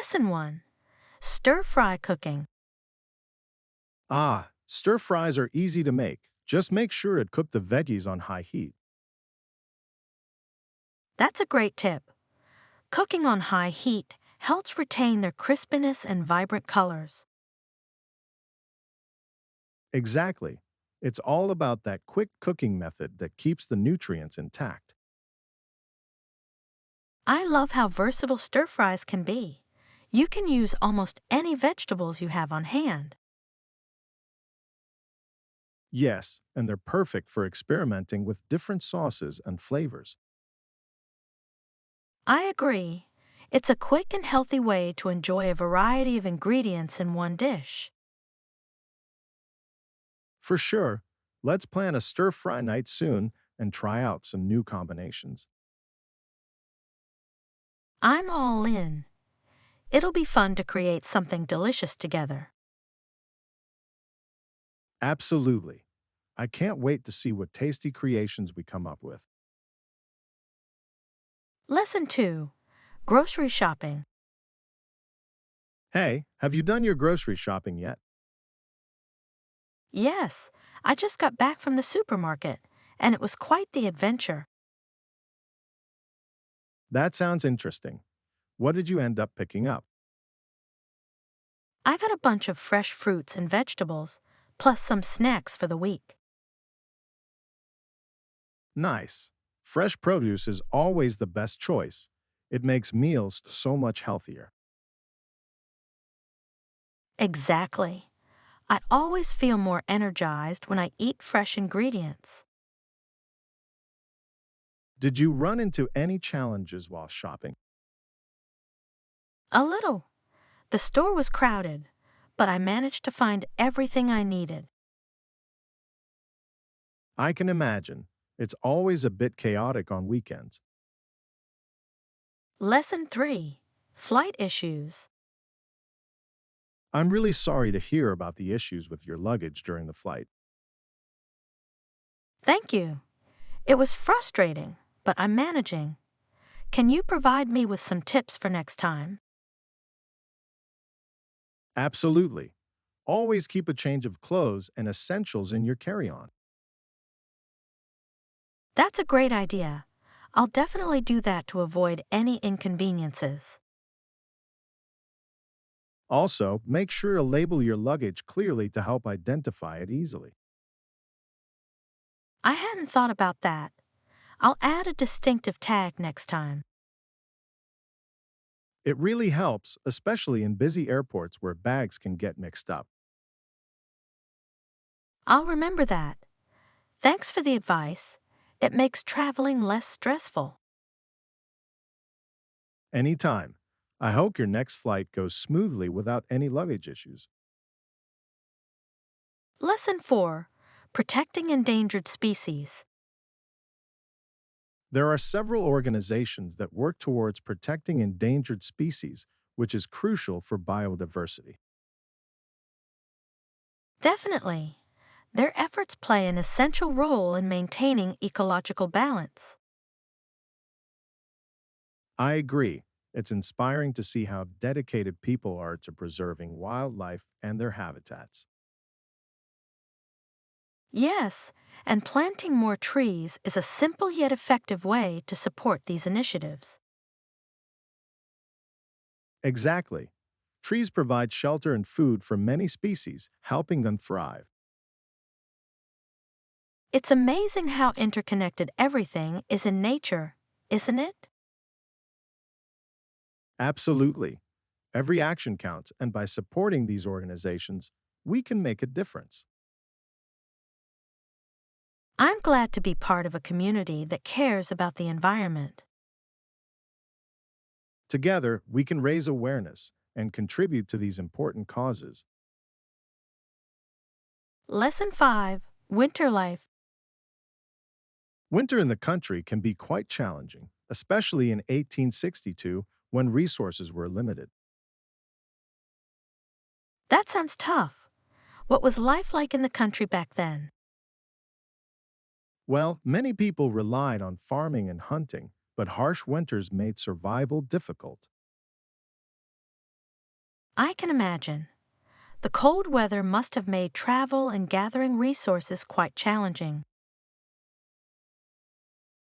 Lesson 1. Stir-fry cooking. Stir fries are easy to make. Just make sure to cook the veggies on high heat. That's a great tip. Cooking on high heat helps retain their crispiness and vibrant colors. Exactly. It's all about that quick cooking method that keeps the nutrients intact. I love how versatile stir-fries can be. You can use almost any vegetables you have on hand. Yes, and they're perfect for experimenting with different sauces and flavors. I agree. It's a quick and healthy way to enjoy a variety of ingredients in one dish. For sure, let's plan a stir fry night soon and try out some new combinations. I'm all in. It'll be fun to create something delicious together. Absolutely. I can't wait to see what tasty creations we come up with. Lesson 2. Grocery shopping. Hey, have you done your grocery shopping yet? Yes, I just got back from the supermarket, and it was quite the adventure. That sounds interesting. What did you end up picking up? I got a bunch of fresh fruits and vegetables, plus some snacks for the week. Nice. Fresh produce is always the best choice. It makes meals so much healthier. Exactly. I always feel more energized when I eat fresh ingredients. Did you run into any challenges while shopping? A little. The store was crowded, but I managed to find everything I needed. I can imagine. It's always a bit chaotic on weekends. Lesson 3. Flight issues. I'm really sorry to hear about the issues with your luggage during the flight. Thank you. It was frustrating, but I'm managing. Can you provide me with some tips for next time? Absolutely. Always keep a change of clothes and essentials in your carry on. That's a great idea. I'll definitely do that to avoid any inconveniences. Also, make sure to label your luggage clearly to help identify it easily. I hadn't thought about that. I'll add a distinctive tag next time. It really helps, especially in busy airports where bags can get mixed up. I'll remember that. Thanks for the advice. It makes traveling less stressful. Anytime. I hope your next flight goes smoothly without any luggage issues. Lesson 4. Protecting endangered species. There are several organizations that work towards protecting endangered species, which is crucial for biodiversity. Definitely. Their efforts play an essential role in maintaining ecological balance. I agree. It's inspiring to see how dedicated people are to preserving wildlife and their habitats. Yes, and planting more trees is a simple yet effective way to support these initiatives. Exactly. Trees provide shelter and food for many species, helping them thrive. It's amazing how interconnected everything is in nature, isn't it? Absolutely. Every action counts, and by supporting these organizations, we can make a difference. I'm glad to be part of a community that cares about the environment. Together, we can raise awareness and contribute to these important causes. Lesson 5. Winter life. Winter in the country can be quite challenging, especially in 1862 when resources were limited. That sounds tough. What was life like in the country back then? Well, many people relied on farming and hunting, but harsh winters made survival difficult. I can imagine. The cold weather must have made travel and gathering resources quite challenging.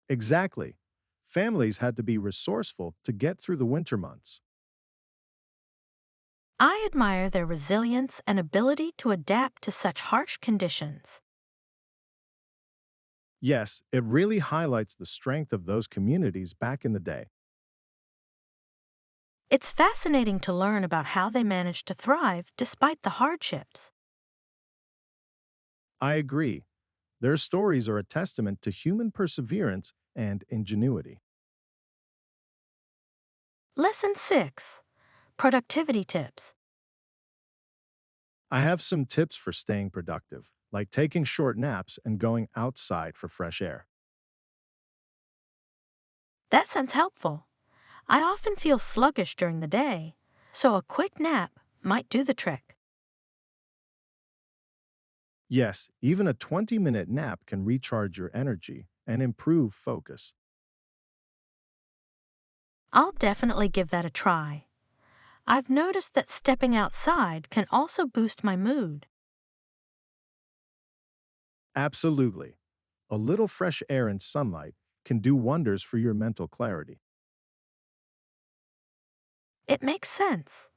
Exactly. Families had to be resourceful to get through the winter months. I admire their resilience and ability to adapt to such harsh conditions. Yes, it really highlights the strength of those communities back in the day. It's fascinating to learn about how they managed to thrive despite the hardships. I agree. Their stories are a testament to human perseverance and ingenuity. Lesson 6: Productivity Tips. I have some tips for staying productive, like taking short naps and going outside for fresh air. That sounds helpful. I often feel sluggish during the day, so a quick nap might do the trick. Yes, even a 20-minute nap can recharge your energy and improve focus. I'll definitely give that a try. I've noticed that stepping outside can also boost my mood. Absolutely. A little fresh air and sunlight can do wonders for your mental clarity. It makes sense.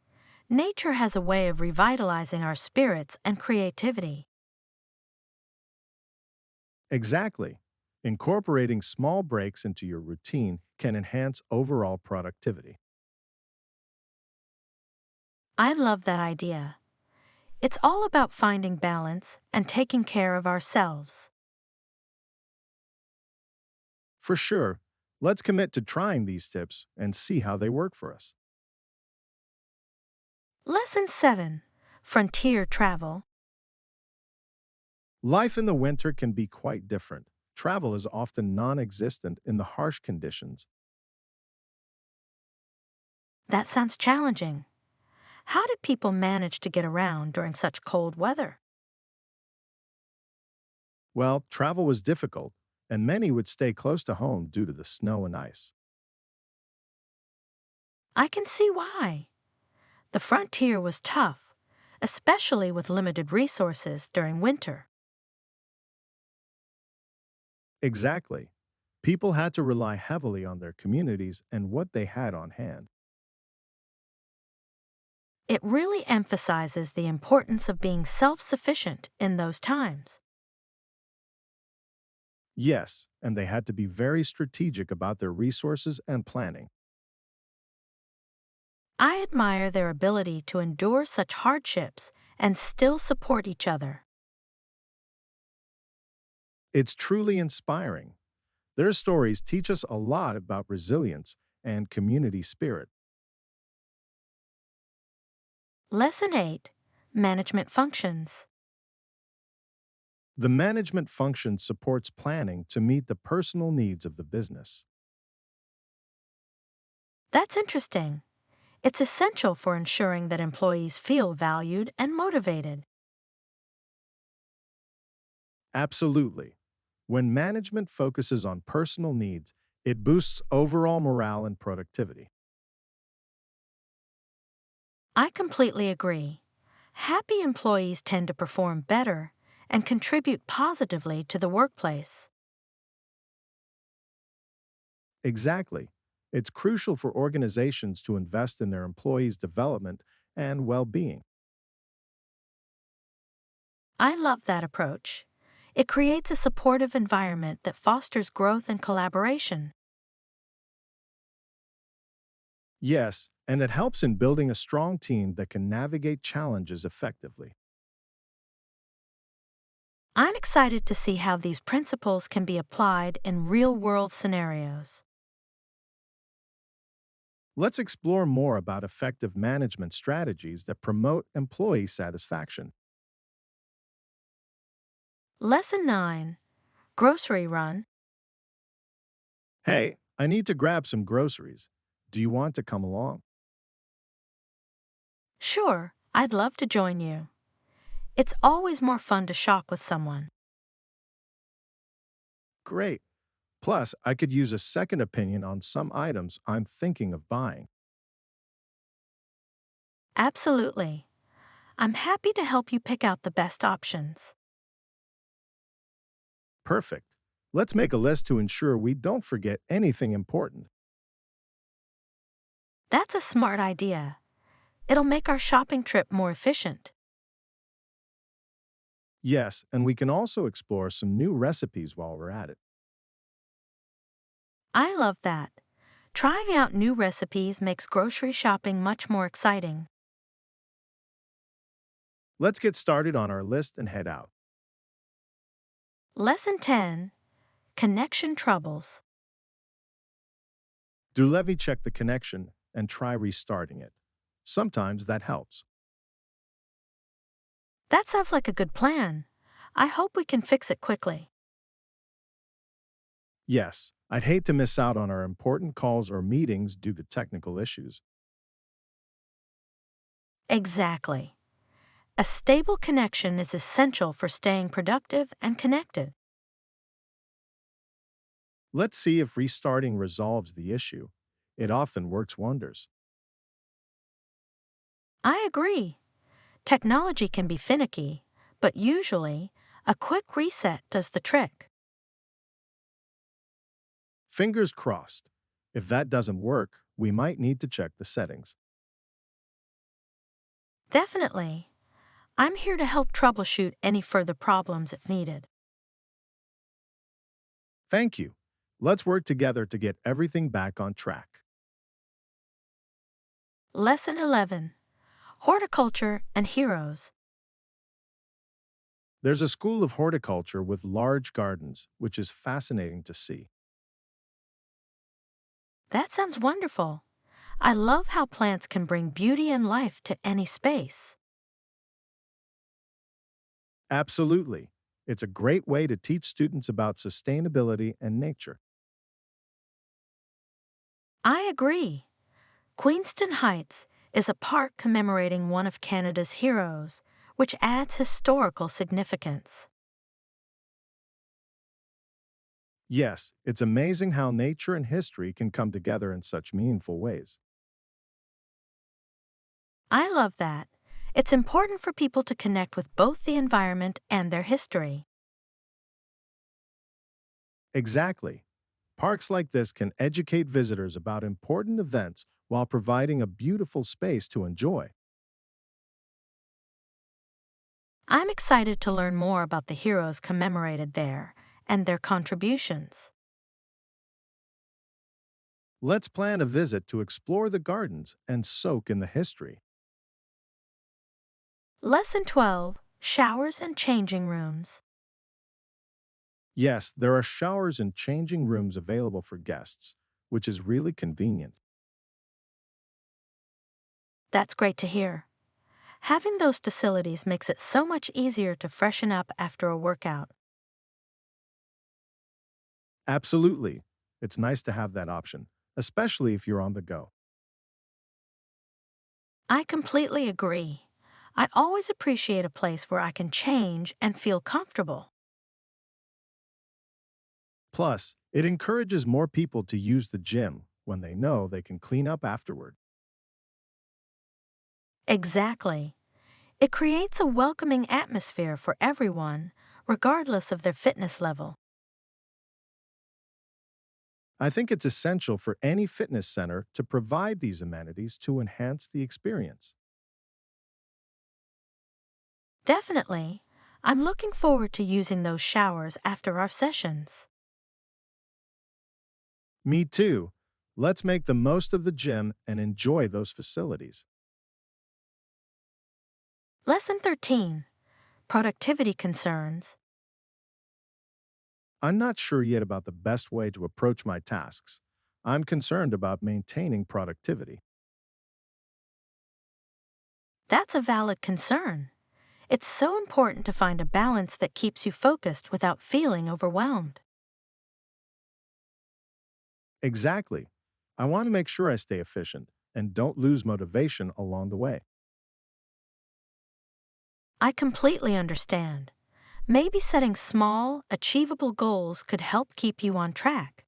Nature has a way of revitalizing our spirits and creativity. Exactly. Incorporating small breaks into your routine can enhance overall productivity. I love that idea. It's all about finding balance and taking care of ourselves. For sure, let's commit to trying these tips and see how they work for us. Lesson 7: Frontier Travel. Life in the winter can be quite different. Travel is often non existent in the harsh conditions. That sounds challenging. How did people manage to get around during such cold weather? Well, travel was difficult, and many would stay close to home due to the snow and ice. I can see why. The frontier was tough, especially with limited resources during winter. Exactly. People had to rely heavily on their communities and what they had on hand. It really emphasizes the importance of being self sufficient in those times. Yes, and they had to be very strategic about their resources and planning. I admire their ability to endure such hardships and still support each other. It's truly inspiring. Their stories teach us a lot about resilience and community spirit. Lesson 8: Management Functions. The management function supports planning to meet the personal needs of the business. That's interesting. It's essential for ensuring that employees feel valued and motivated. Absolutely. When management focuses on personal needs, it boosts overall morale and productivity. I completely agree. Happy employees tend to perform better and contribute positively to the workplace. Exactly. It's crucial for organizations to invest in their employees' development and well being. I love that approach. It creates a supportive environment that fosters growth and collaboration. Yes, and it helps in building a strong team that can navigate challenges effectively. I'm excited to see how these principles can be applied in real world scenarios. Let's explore more about effective management strategies that promote employee satisfaction. Lesson 9: Grocery Run. Hey, I need to grab some groceries. Do you want to come along? Sure, I'd love to join you. It's always more fun to shop with someone. Great. Plus, I could use a second opinion on some items I'm thinking of buying. Absolutely. I'm happy to help you pick out the best options. Perfect. Let's make a list to ensure we don't forget anything important. That's a smart idea. It'll make our shopping trip more efficient. Yes, and we can also explore some new recipes while we're at it. I love that. Trying out new recipes makes grocery shopping much more exciting. Let's get started on our list and head out. Lesson 10: Connection Troubles. Do levy check the connection and try restarting it. Sometimes that helps. That sounds like a good plan. I hope we can fix it quickly. Yes, I'd hate to miss out on our important calls or meetings due to technical issues. Exactly. A stable connection is essential for staying productive and connected. Let's see if restarting resolves the issue. It often works wonders. I agree. Technology can be finicky, but usually, a quick reset does the trick. Fingers crossed. If that doesn't work, we might need to check the settings. Definitely. I'm here to help troubleshoot any further problems if needed. Thank you. Let's work together to get everything back on track. Lesson 11: Horticulture and Heroes. There's a school of horticulture with large gardens, which is fascinating to see. That sounds wonderful. I love how plants can bring beauty and life to any space. Absolutely. It's a great way to teach students about sustainability and nature. I agree. Queenston Heights is a park commemorating one of Canada's heroes, which adds historical significance. Yes, it's amazing how nature and history can come together in such meaningful ways. I love that. It's important for people to connect with both the environment and their history. Exactly. Parks like this can educate visitors about important events while providing a beautiful space to enjoy. I'm excited to learn more about the heroes commemorated there and their contributions. Let's plan a visit to explore the gardens and soak in the history. Lesson 12: Showers and Changing Rooms. Yes, there are showers and changing rooms available for guests, which is really convenient. That's great to hear. Having those facilities makes it so much easier to freshen up after a workout. Absolutely. It's nice to have that option, especially if you're on the go. I completely agree. I always appreciate a place where I can change and feel comfortable. Plus, it encourages more people to use the gym when they know they can clean up afterward. Exactly. It creates a welcoming atmosphere for everyone, regardless of their fitness level. I think it's essential for any fitness center to provide these amenities to enhance the experience. Definitely. I'm looking forward to using those showers after our sessions. Me too. Let's make the most of the gym and enjoy those facilities. Lesson 13: Productivity Concerns. I'm not sure yet about the best way to approach my tasks. I'm concerned about maintaining productivity. That's a valid concern. It's so important to find a balance that keeps you focused without feeling overwhelmed. Exactly. I want to make sure I stay efficient and don't lose motivation along the way. I completely understand. Maybe setting small, achievable goals could help keep you on track.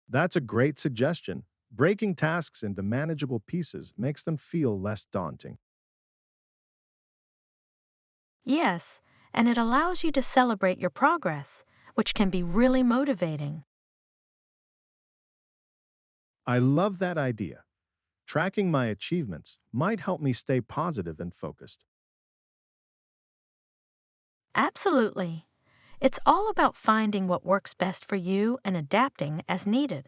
That's a great suggestion. Breaking tasks into manageable pieces makes them feel less daunting. Yes, and it allows you to celebrate your progress, which can be really motivating. I love that idea. Tracking my achievements might help me stay positive and focused. Absolutely. It's all about finding what works best for you and adapting as needed.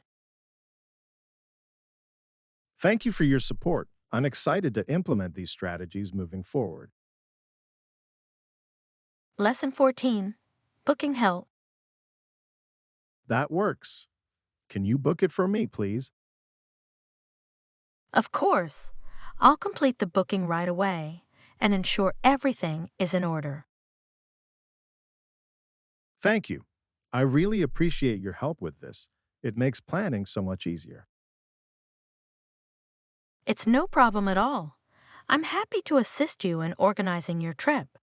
Thank you for your support. I'm excited to implement these strategies moving forward. Lesson 14. Booking help. That works. Can you book it for me, please? Of course, I'll complete the booking right away and ensure everything is in order. Thank you. I really appreciate your help with this. It makes planning so much easier. It's no problem at all. I'm happy to assist you in organizing your trip.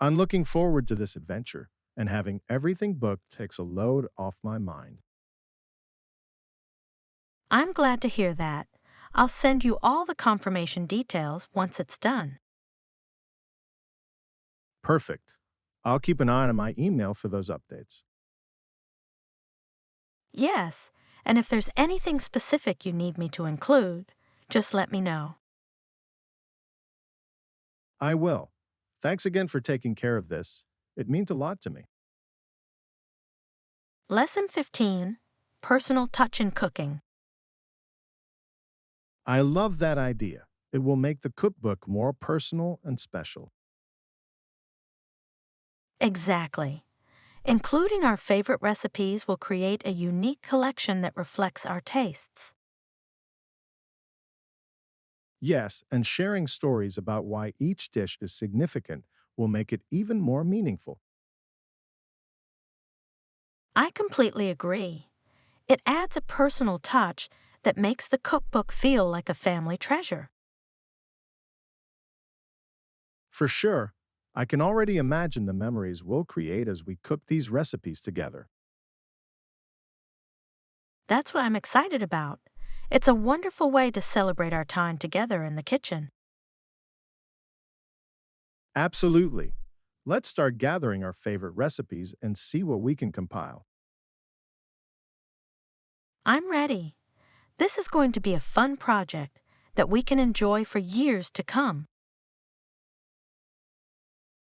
I'm looking forward to this adventure, and having everything booked takes a load off my mind. I'm glad to hear that. I'll send you all the confirmation details once it's done. Perfect. I'll keep an eye on my email for those updates. Yes, and if there's anything specific you need me to include, just let me know. I will. Thanks again for taking care of this. It means a lot to me. Lesson 15. Personal touch in cooking. I love that idea. It will make the cookbook more personal and special. Exactly. Including our favorite recipes will create a unique collection that reflects our tastes. Yes, and sharing stories about why each dish is significant will make it even more meaningful. I completely agree. It adds a personal touch that makes the cookbook feel like a family treasure. For sure, I can already imagine the memories we'll create as we cook these recipes together. That's what I'm excited about. It's a wonderful way to celebrate our time together in the kitchen. Absolutely. Let's start gathering our favorite recipes and see what we can compile. I'm ready. This is going to be a fun project that we can enjoy for years to come.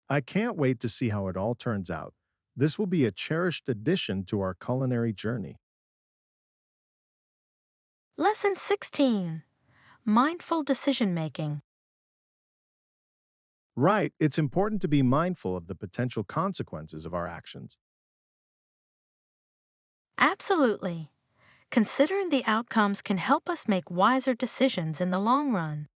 I can't wait to see how it all turns out. This will be a cherished addition to our culinary journey. Lesson 16. Mindful decision making. Right, it's important to be mindful of the potential consequences of our actions. Absolutely. Considering the outcomes can help us make wiser decisions in the long run.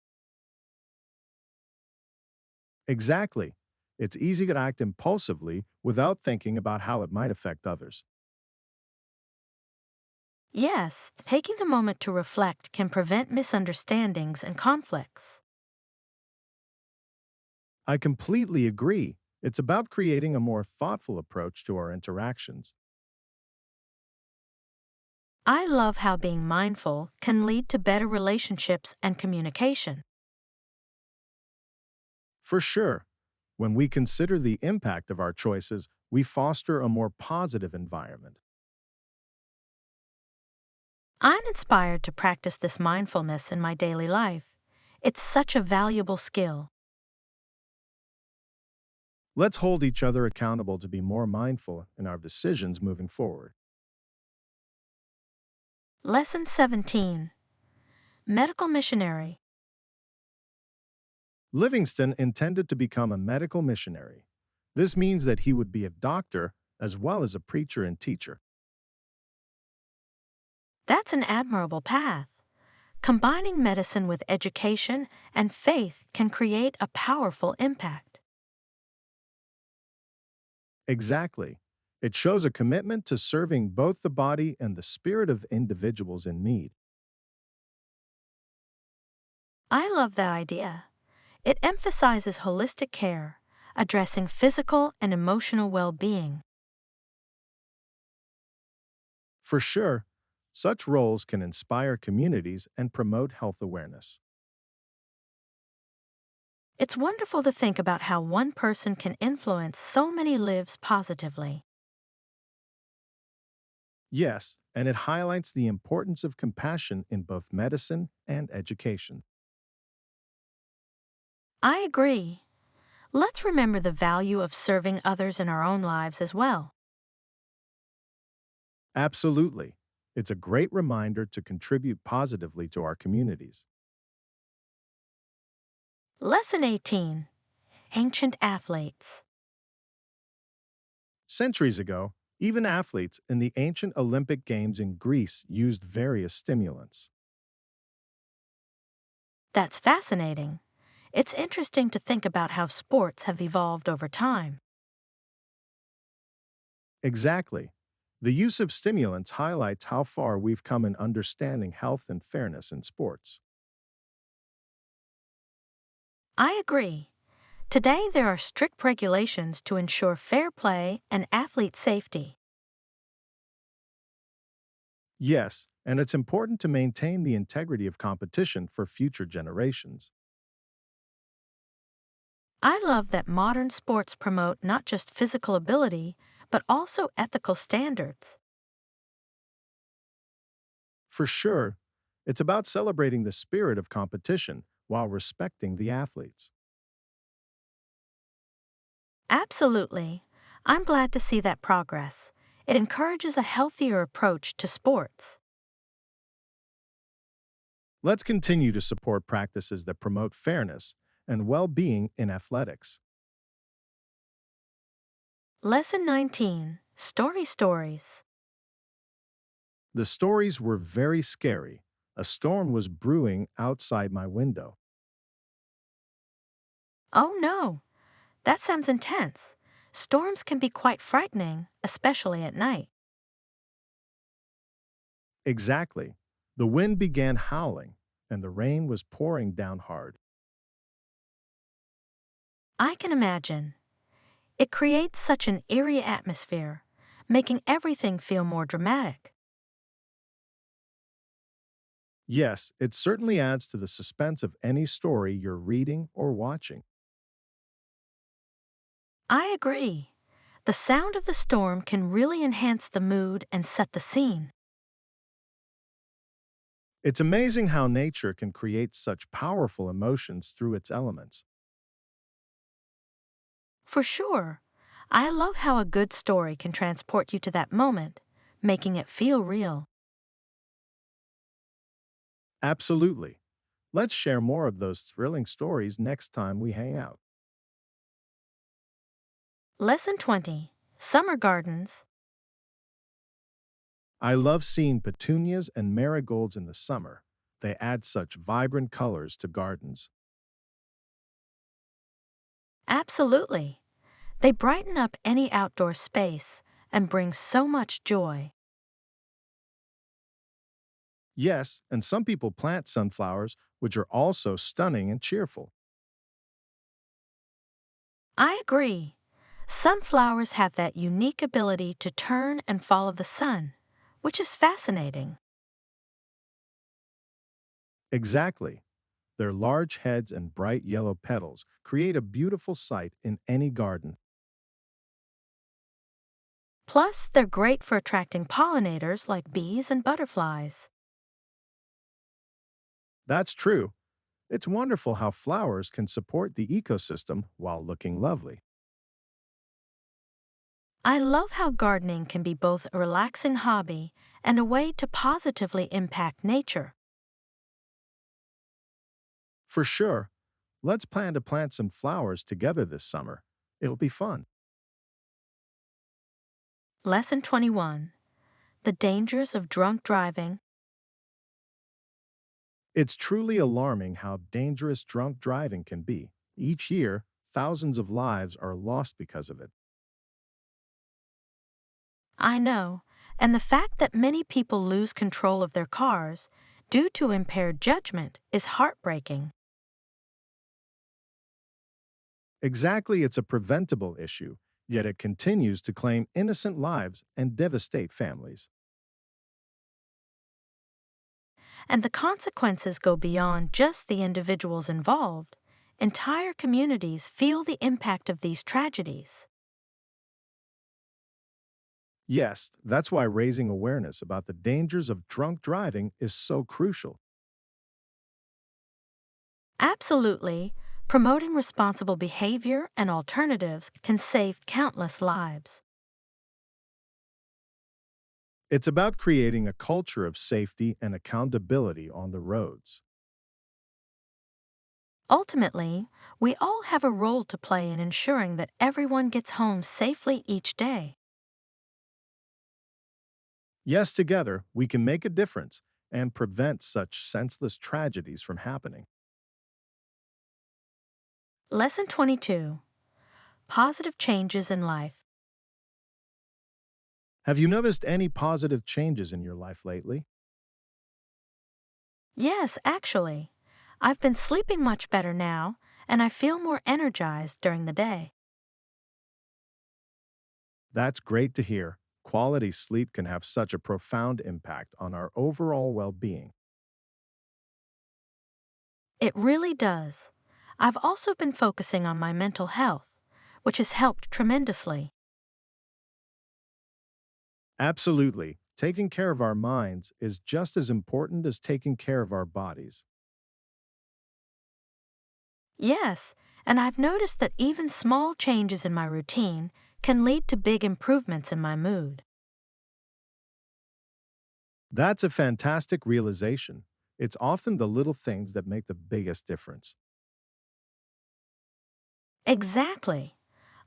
Exactly. It's easy to act impulsively without thinking about how it might affect others. Yes, taking a moment to reflect can prevent misunderstandings and conflicts. I completely agree. It's about creating a more thoughtful approach to our interactions. I love how being mindful can lead to better relationships and communication. For sure, when we consider the impact of our choices, we foster a more positive environment. I'm inspired to practice this mindfulness in my daily life. It's such a valuable skill. Let's hold each other accountable to be more mindful in our decisions moving forward. Lesson 17. Medical Missionary. Livingston intended to become a medical missionary. This means that he would be a doctor as well as a preacher and teacher. That's an admirable path. Combining medicine with education and faith can create a powerful impact. Exactly. It shows a commitment to serving both the body and the spirit of individuals in need. I love that idea. It emphasizes holistic care, addressing physical and emotional well being. For sure, Such roles can inspire communities and promote health awareness. It's wonderful to think about how one person can influence so many lives positively. Yes, and it highlights the importance of compassion in both medicine and education. I agree. Let's remember the value of serving others in our own lives as well. Absolutely. It's a great reminder to contribute positively to our communities. Lesson 18: Ancient Athletes. Centuries ago, even athletes in the ancient Olympic Games in Greece used various stimulants. That's fascinating. It's interesting to think about how sports have evolved over time. Exactly. The use of stimulants highlights how far we've come in understanding health and fairness in sports. I agree. Today, there are strict regulations to ensure fair play and athlete safety. Yes, and it's important to maintain the integrity of competition for future generations. I love that modern sports promote not just physical ability, but also ethical standards. For sure, it's about celebrating the spirit of competition while respecting the athletes. Absolutely. I'm glad to see that progress. It encourages a healthier approach to sports. Let's continue to support practices that promote fairness and well being in athletics. Lesson 19: Story Stories. The stories were very scary. A storm was brewing outside my window. Oh no, that sounds intense. Storms can be quite frightening, especially at night. Exactly. The wind began howling, and the rain was pouring down hard. I can imagine. It creates such an eerie atmosphere, making everything feel more dramatic. Yes, it certainly adds to the suspense of any story you're reading or watching. I agree. The sound of the storm can really enhance the mood and set the scene. It's amazing how nature can create such powerful emotions through its elements. For sure. I love how a good story can transport you to that moment, making it feel real. Absolutely. Let's share more of those thrilling stories next time we hang out. Lesson 20: Summer Gardens. I love seeing petunias and marigolds in the summer. They add such vibrant colors to gardens. Absolutely. They brighten up any outdoor space and bring so much joy. Yes, and some people plant sunflowers, which are also stunning and cheerful. I agree. Sunflowers have that unique ability to turn and follow the sun, which is fascinating. Exactly. Their large heads and bright yellow petals create a beautiful sight in any garden. Plus, they're great for attracting pollinators like bees and butterflies. That's true. It's wonderful how flowers can support the ecosystem while looking lovely. I love how gardening can be both a relaxing hobby and a way to positively impact nature. For sure, let's plan to plant some flowers together this summer. It'll be fun. Lesson 21: The Dangers of Drunk Driving. It's truly alarming how dangerous drunk driving can be. Each year, thousands of lives are lost because of it. I know, and the fact that many people lose control of their cars due to impaired judgment is heartbreaking. Exactly, it's a preventable issue, yet it continues to claim innocent lives and devastate families. and the consequences go beyond just the individuals involved. Entire communities feel the impact of these tragedies. Yes, that's why raising awareness about the dangers of drunk driving is so crucial. Absolutely, promoting responsible behavior and alternatives can save countless lives. It's about creating a culture of safety and accountability on the roads. Ultimately, we all have a role to play in ensuring that everyone gets home safely each day. Yes, together, we can make a difference and prevent such senseless tragedies from happening. Lesson 22: Positive Changes in Life. Have you noticed any positive changes in your life lately? Yes, actually, I've been sleeping much better now, and I feel more energized during the day. That's great to hear. Quality sleep can have such a profound impact on our overall well being. It really does. I've also been focusing on my mental health, which has helped tremendously. Absolutely. Taking care of our minds is just as important as taking care of our bodies. Yes, and I've noticed that even small changes in my routine can lead to big improvements in my mood. That's a fantastic realization. It's often the little things that make the biggest difference. Exactly.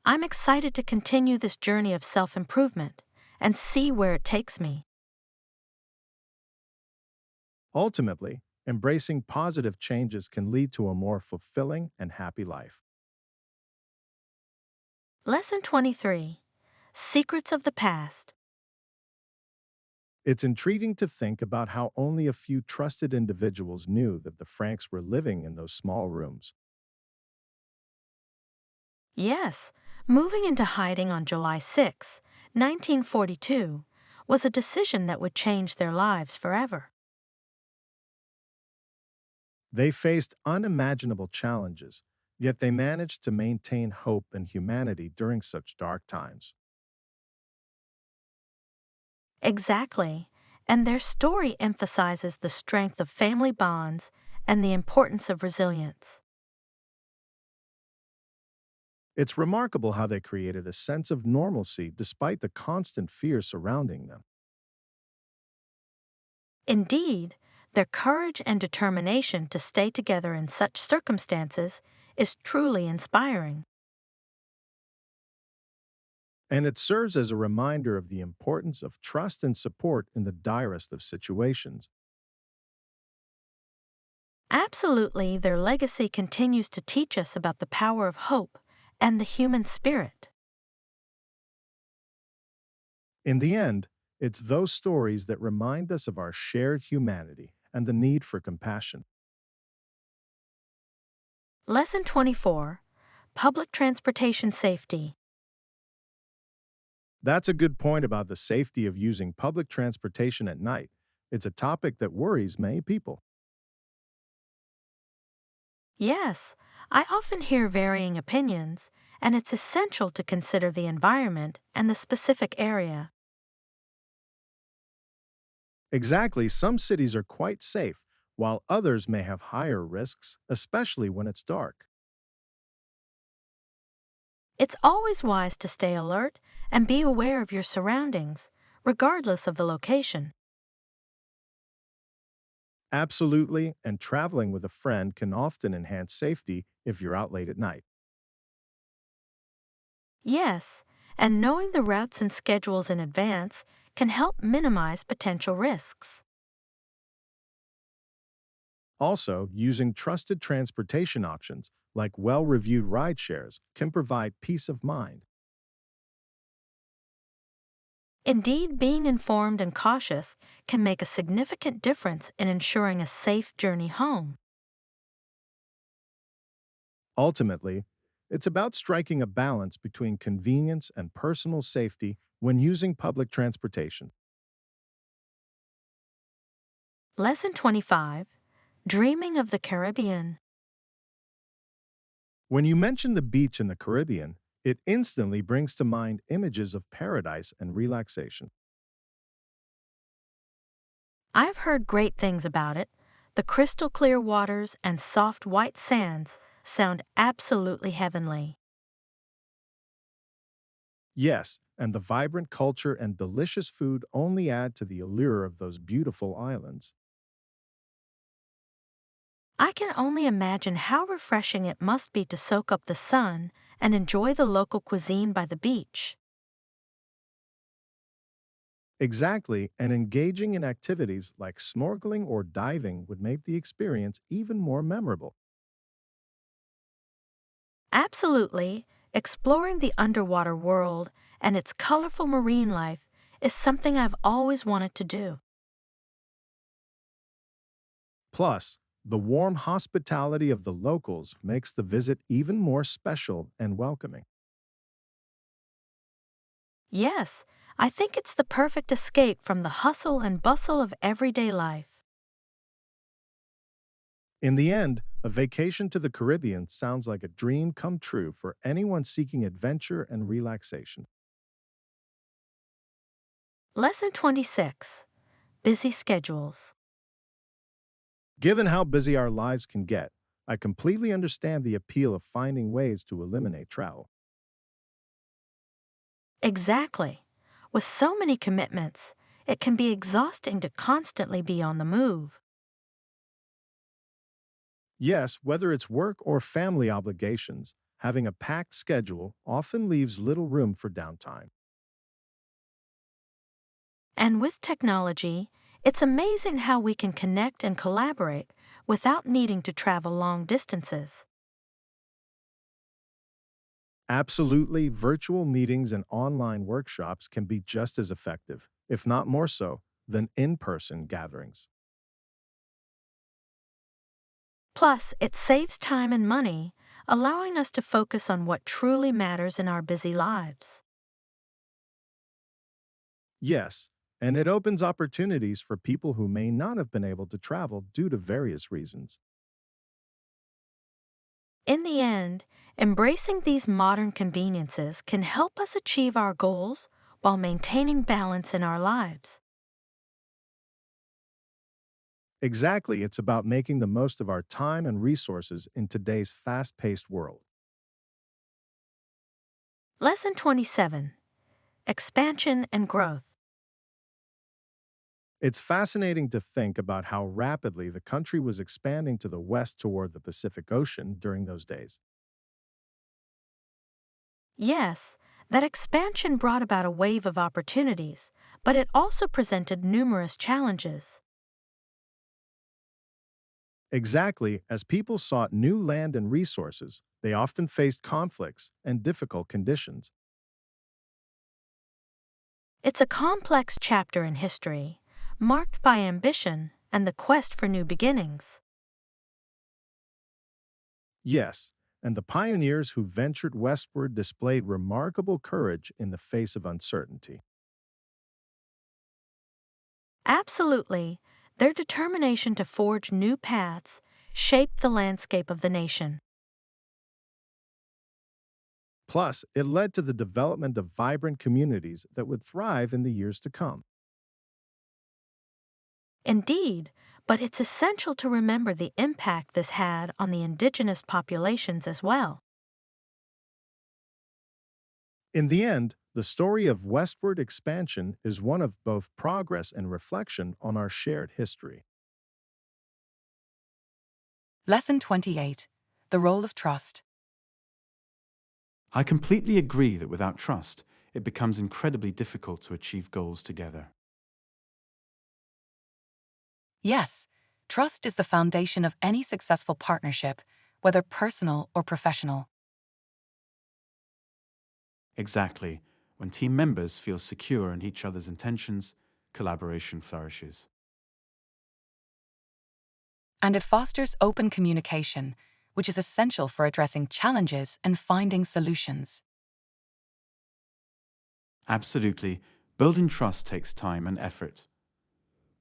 I'm excited to continue this journey of self improvement and see where it takes me. Ultimately, embracing positive changes can lead to a more fulfilling and happy life. Lesson 23: Secrets of the Past. It's intriguing to think about how only a few trusted individuals knew that the Franks were living in those small rooms. Yes, moving into hiding on July 6, 1942, was a decision that would change their lives forever. They faced unimaginable challenges, yet they managed to maintain hope and humanity during such dark times. Exactly, and their story emphasizes the strength of family bonds and the importance of resilience. It's remarkable how they created a sense of normalcy despite the constant fear surrounding them. Indeed, their courage and determination to stay together in such circumstances is truly inspiring. And it serves as a reminder of the importance of trust and support in the direst of situations. Absolutely, their legacy continues to teach us about the power of hope and the human spirit. In the end, it's those stories that remind us of our shared humanity and the need for compassion. Lesson 24: Public Transportation Safety. That's a good point about the safety of using public transportation at night. It's a topic that worries many people. Yes, I often hear varying opinions, and it's essential to consider the environment and the specific area. Exactly, some cities are quite safe, while others may have higher risks, especially when it's dark. It's always wise to stay alert and be aware of your surroundings, regardless of the location. Absolutely, and traveling with a friend can often enhance safety if you're out late at night. Yes, and knowing the routes and schedules in advance can help minimize potential risks. Also, using trusted transportation options like well reviewed ride shares can provide peace of mind. Indeed, being informed and cautious can make a significant difference in ensuring a safe journey home. Ultimately, it's about striking a balance between convenience and personal safety when using public transportation. Lesson 25. Dreaming of the Caribbean. When you mention the beach in the Caribbean, it instantly brings to mind images of paradise and relaxation. I've heard great things about it. The crystal clear waters and soft white sands sound absolutely heavenly. Yes, and the vibrant culture and delicious food only add to the allure of those beautiful islands. I can only imagine how refreshing it must be to soak up the sun and enjoy the local cuisine by the beach. Exactly, and engaging in activities like snorkeling or diving would make the experience even more memorable. Absolutely, exploring the underwater world and its colorful marine life is something I've always wanted to do. Plus, the warm hospitality of the locals makes the visit even more special and welcoming. Yes, I think it's the perfect escape from the hustle and bustle of everyday life. In the end, a vacation to the Caribbean sounds like a dream come true for anyone seeking adventure and relaxation. Lesson 26. Busy schedules. Given how busy our lives can get, I completely understand the appeal of finding ways to eliminate travel. Exactly. With so many commitments, it can be exhausting to constantly be on the move. Yes, whether it's work or family obligations, having a packed schedule often leaves little room for downtime. And with technology, it's amazing how we can connect and collaborate without needing to travel long distances. Absolutely, virtual meetings and online workshops can be just as effective, if not more so, than in person gatherings. Plus, it saves time and money, allowing us to focus on what truly matters in our busy lives. Yes, and it opens opportunities for people who may not have been able to travel due to various reasons. In the end, embracing these modern conveniences can help us achieve our goals while maintaining balance in our lives. Exactly, it's about making the most of our time and resources in today's fast paced world. Lesson 27. Expansion and growth. It's fascinating to think about how rapidly the country was expanding to the west toward the Pacific Ocean during those days. Yes, that expansion brought about a wave of opportunities, but it also presented numerous challenges. Exactly, as people sought new land and resources, they often faced conflicts and difficult conditions. It's a complex chapter in history, marked by ambition and the quest for new beginnings. Yes, and the pioneers who ventured westward displayed remarkable courage in the face of uncertainty. Absolutely, their determination to forge new paths shaped the landscape of the nation. Plus, it led to the development of vibrant communities that would thrive in the years to come. Indeed, but it's essential to remember the impact this had on the indigenous populations as well. In the end, the story of westward expansion is one of both progress and reflection on our shared history. Lesson 28. The Role of Trust. I completely agree that without trust, it becomes incredibly difficult to achieve goals together. Yes, trust is the foundation of any successful partnership, whether personal or professional. Exactly. When team members feel secure in each other's intentions, collaboration flourishes. And it fosters open communication, which is essential for addressing challenges and finding solutions. Absolutely, building trust takes time and effort.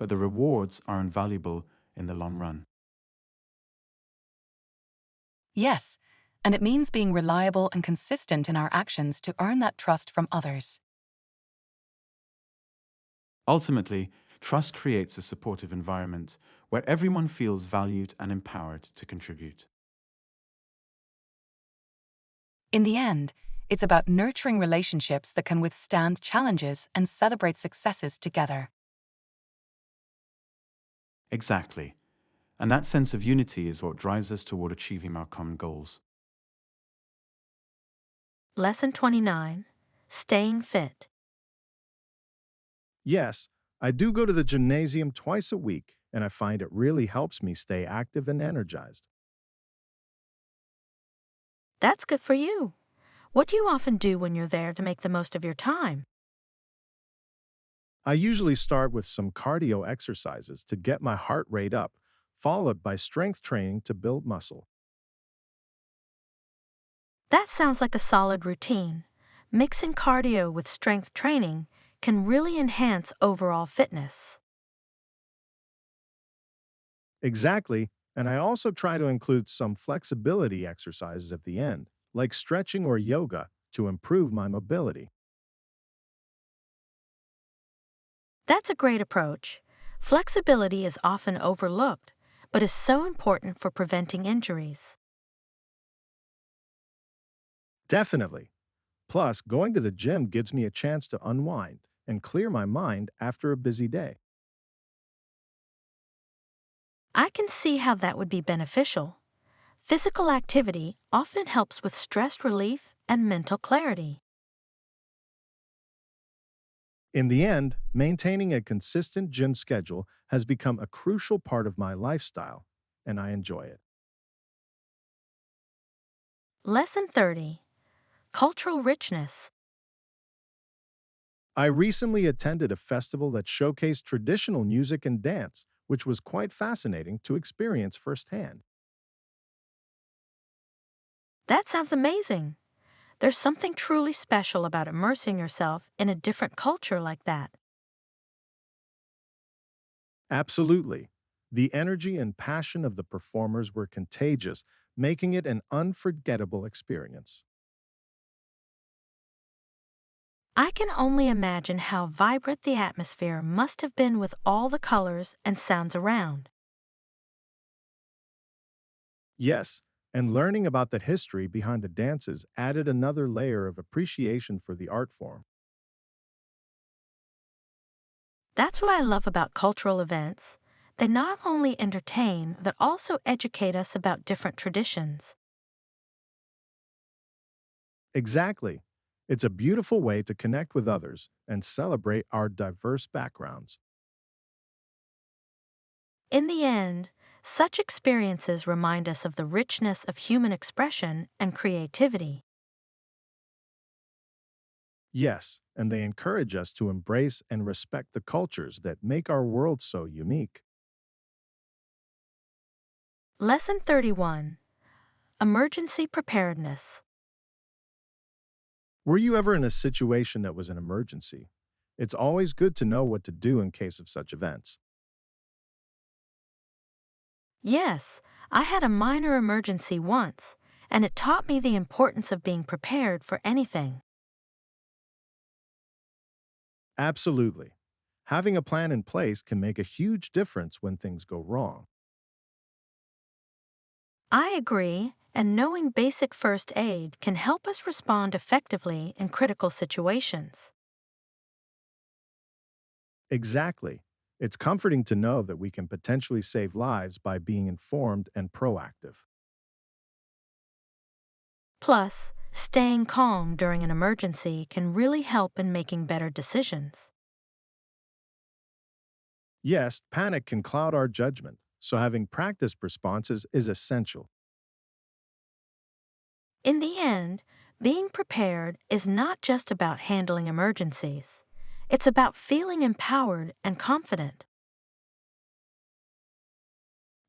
but the rewards are invaluable in the long run. Yes, and it means being reliable and consistent in our actions to earn that trust from others. Ultimately, trust creates a supportive environment where everyone feels valued and empowered to contribute. In the end, it's about nurturing relationships that can withstand challenges and celebrate successes together. Exactly. And that sense of unity is what drives us toward achieving our common goals. Lesson 29. Staying fit. Yes, I do go to the gymnasium twice a week, and I find it really helps me stay active and energized. That's good for you. What do you often do when you're there to make the most of your time? I usually start with some cardio exercises to get my heart rate up, followed by strength training to build muscle. That sounds like a solid routine. Mixing cardio with strength training can really enhance overall fitness. Exactly, and I also try to include some flexibility exercises at the end, like stretching or yoga, to improve my mobility. That's a great approach. Flexibility is often overlooked, but is so important for preventing injuries. Definitely. Plus, going to the gym gives me a chance to unwind and clear my mind after a busy day. I can see how that would be beneficial. Physical activity often helps with stress relief and mental clarity. In the end, maintaining a consistent gym schedule has become a crucial part of my lifestyle, and I enjoy it. Lesson 30. Cultural richness. I recently attended a festival that showcased traditional music and dance, which was quite fascinating to experience firsthand. That sounds amazing. There's something truly special about immersing yourself in a different culture like that. Absolutely. The energy and passion of the performers were contagious, making it an unforgettable experience. I can only imagine how vibrant the atmosphere must have been with all the colors and sounds around. Yes, and learning about the history behind the dances added another layer of appreciation for the art form. That's what I love about cultural events. They not only entertain, but also educate us about different traditions. Exactly. It's a beautiful way to connect with others and celebrate our diverse backgrounds. In the end, such experiences remind us of the richness of human expression and creativity. Yes, and they encourage us to embrace and respect the cultures that make our world so unique. Lesson 31. Emergency Preparedness. Were you ever in a situation that was an emergency? It's always good to know what to do in case of such events. Yes, I had a minor emergency once, and it taught me the importance of being prepared for anything. Absolutely. Having a plan in place can make a huge difference when things go wrong. I agree, and knowing basic first aid can help us respond effectively in critical situations. Exactly. It's comforting to know that we can potentially save lives by being informed and proactive. Plus, staying calm during an emergency can really help in making better decisions. Yes, panic can cloud our judgment, so having practiced responses is essential. In the end, being prepared is not just about handling emergencies. It's about feeling empowered and confident.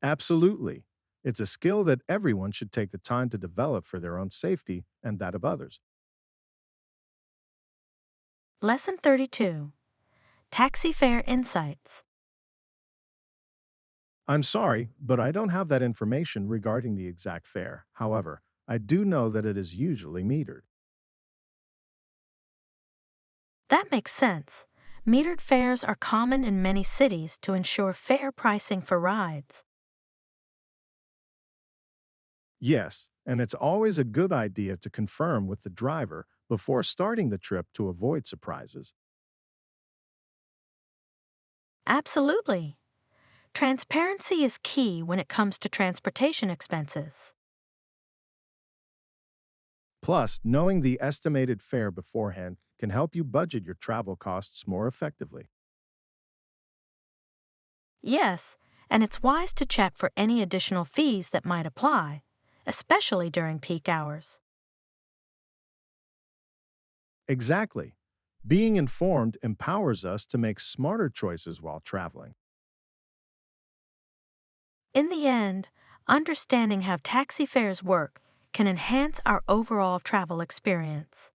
Absolutely. It's a skill that everyone should take the time to develop for their own safety and that of others. Lesson 32. Taxi Fare Insights. I'm sorry, but I don't have that information regarding the exact fare. However, I do know that it is usually metered. That makes sense. Metered fares are common in many cities to ensure fair pricing for rides. Yes, and it's always a good idea to confirm with the driver before starting the trip to avoid surprises. Absolutely. Transparency is key when it comes to transportation expenses. Plus, knowing the estimated fare beforehand can help you budget your travel costs more effectively. Yes, and it's wise to check for any additional fees that might apply, especially during peak hours. Exactly. Being informed empowers us to make smarter choices while traveling. In the end, understanding how taxi fares work can enhance our overall travel experience.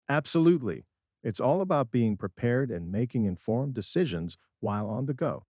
Absolutely. It's all about being prepared and making informed decisions while on the go.